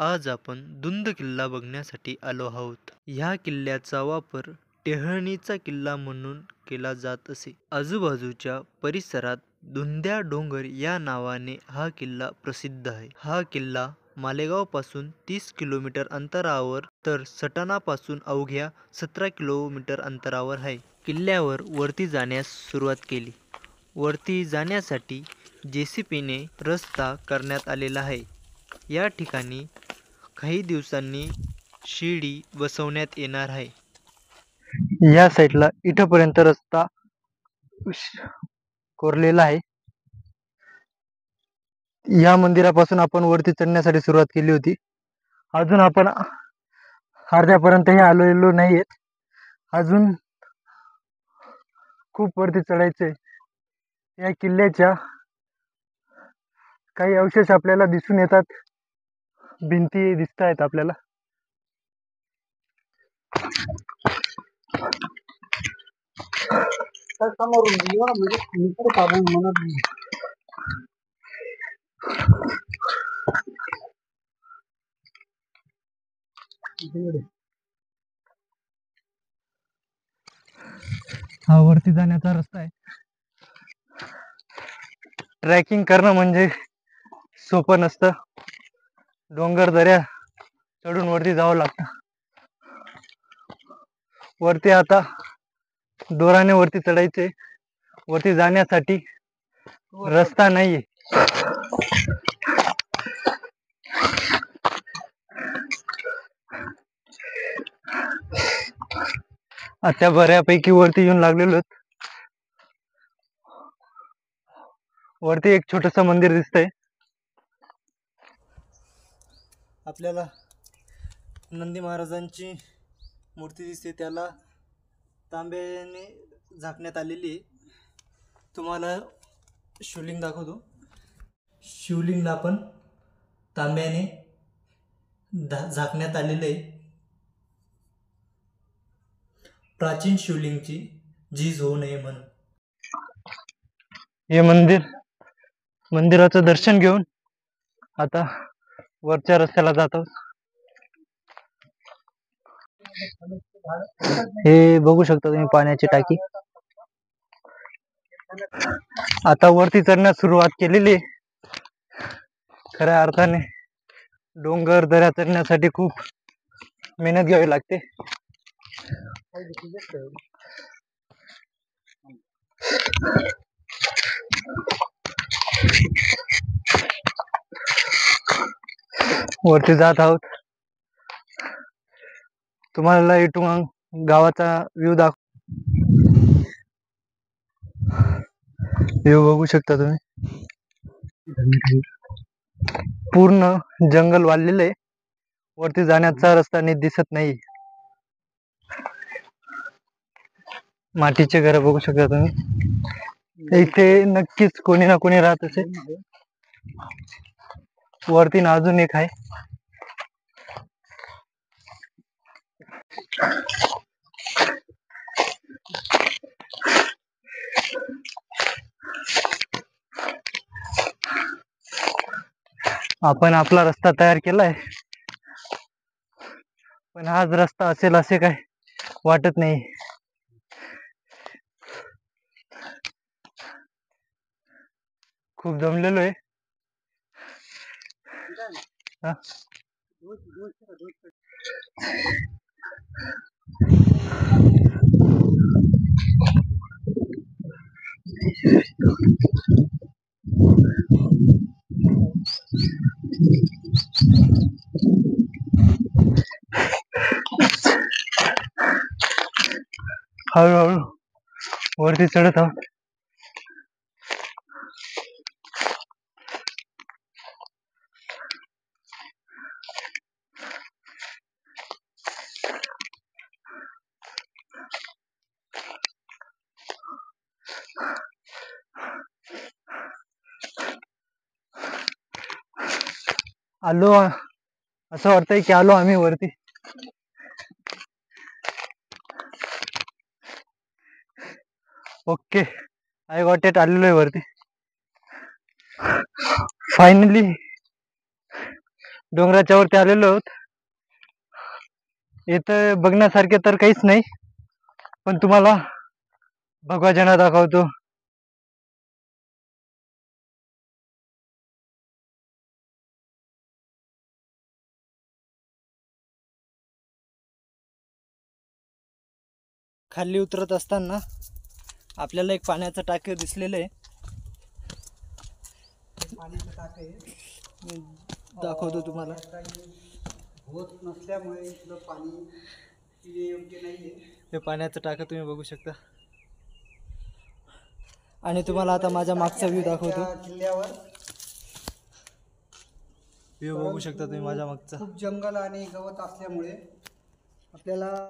आज आपण दुंद किल्ला बघण्यासाठी आलो आहोत. ह्या किल्ल्याचा वापर टेहळणीचा किल्ला म्हणून केला जात असे. आजूबाजूच्या परिसरात धुंद्या डोंगर या नावाने हा किल्ला प्रसिद्ध आहे. हा किल्ला मालेगाव पासून 30 किलोमीटर अंतरावर तर सटाणापासून अवघ्या 17 किलोमीटर अंतरावर आहे. किल्ल्यावर वरती जाण्यास सुरुवात केली. वरती जाण्यासाठी JCPने रस्ता करण्यात आलेला आहे. या ठिकाणी काही दिवसांनी शिडी बसवण्यात येणार आहे. या साईडला इथपर्यंत रस्ता कोरलेला आहे. या मंदिरापासून आपण वरती चढण्यासाठी सुरुवात केली होती. अजून आपण अर्ध्यापर्यंतही आलेलो नाहीयेत. अजून खूप वरती चढायचे. या किल्ल्याच्या काही अवशेष आपल्याला दिसून येतात. भिंती दिसत आहेत आपल्याला. हा वरती जाण्याचा रस्ता आहे. ट्रॅकिंग करणं म्हणजे सोपं नसतं. डोंगर दऱ्या चढून वरती जावं लागतं. वरती आता दोराने वरती चढायचे. वरती जाण्यासाठी रस्ता नाहीये. आता बऱ्यापैकी वरती येऊन लागलेलो आहेत. वरती एक छोटस मंदिर दिसतंय. आपल्याला नंदी महाराजांची मूर्ती दिसते. त्याला तांब्याने झाकण्यात आलेली आहे. तुम्हाला शिवलिंग दाखवतो. शिवलिंगला पण तांब्याने झाकण्यात आलेलं आहे. प्राचीन शिवलिंगची झीज होऊ नये म्हणून. हे मंदिराचं दर्शन घेऊन आता वरच्या रस्त्याला जातो. हे बघू शकता तुम्ही पाण्याची टाकी. आता वरती चढण्यास सुरुवात केलेली. खऱ्या अर्थाने डोंगर दऱ्या चढण्यासाठी खूप मेहनत घ्यावी लागते. वरती जात आहोत. तुम्हाला इथून गावाचा व्ह्यू व्ह्यू बघू शकता तुम्ही. पूर्ण जंगल वाढलेलं आहे. वरती जाण्याचा रस्ता नीट दिसत नाही. मातीचे घर बघू शकता तुम्ही. इथे नक्कीच कोणी ना कोणी राहत असेल. वरती ना अजून एक आहे. आपण आपला रस्ता तयार केलाय, पण हाच रस्ता असेल असे काय वाटत नाही. खूप दमलेलो आहे. हळूहळू वरती चढत आहोत. आलो असं वाटतंय की आलो आम्ही वरती. Okay, I got it. आलेलो आहे वरती फायनली. डोंगराच्या वरती आलेलो आहोत. इथं बघण्यासारखे तर काहीच नाही, पण तुम्हाला भगवा झरा दाखवतो. खाली उतरत असताना आपल्याला एक पाण्याचं टाके दिसलेलं आहे. पाण्याचं टाकं आहे. दाखवतो तुम्हाला. होत नसल्यामुळे इथलं पाणी योग्य नाही आहे. हे पाण्याचं टाकं तुम्ही बघू शकता. आणि तुम्हाला आता माझ्या मागचा व्ह्यू दाखवतो. किल्ल्यावर व्ह्यू बघू शकता तुम्ही माझ्या मागचा. खूप जंगल आणि गवत असल्यामुळे आपल्याला